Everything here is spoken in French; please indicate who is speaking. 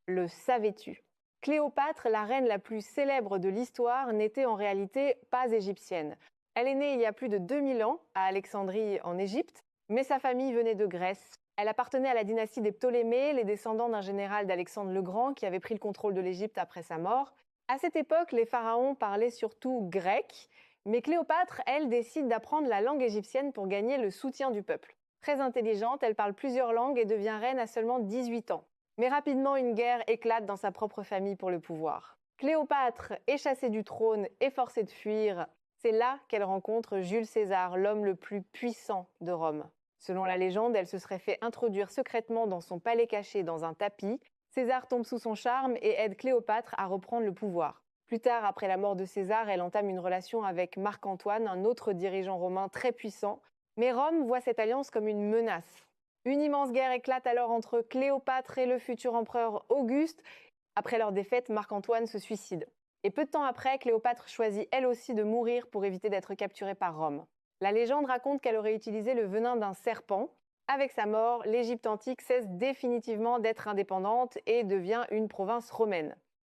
Speaker 1: Le savais-tu? Cléopâtre, la reine la plus célèbre de l'histoire, n'était en réalité pas égyptienne. Elle est née il y a plus de 2000 ans à Alexandrie en Égypte, mais sa famille venait de Grèce. Elle appartenait à la dynastie des Ptolémées, les descendants d'un général d'Alexandre le Grand qui avait pris le contrôle de l'Égypte après sa mort. À cette époque, les pharaons parlaient surtout grec, mais Cléopâtre, elle, décide d'apprendre la langue égyptienne pour gagner le soutien du peuple. Très intelligente, elle parle plusieurs langues et devient reine à seulement 18 ans. Mais rapidement, une guerre éclate dans sa propre famille pour le pouvoir. Cléopâtre est chassée du trône et forcée de fuir. C'est là qu'elle rencontre Jules César, l'homme le plus puissant de Rome. Selon la légende, elle se serait fait introduire secrètement dans son palais caché dans un tapis. César tombe sous son charme et aide Cléopâtre à reprendre le pouvoir. Plus tard, après la mort de César, elle entame une relation avec Marc-Antoine, un autre dirigeant romain très puissant. Mais Rome voit cette alliance comme une menace. Une immense guerre éclate alors entre Cléopâtre et le futur empereur Auguste. Après leur défaite, Marc-Antoine se suicide. Et peu de temps après, Cléopâtre choisit elle aussi de mourir pour éviter d'être capturée par Rome. La légende raconte qu'elle aurait utilisé le venin d'un serpent. Avec sa mort, l'Égypte antique cesse définitivement d'être indépendante et devient une province romaine.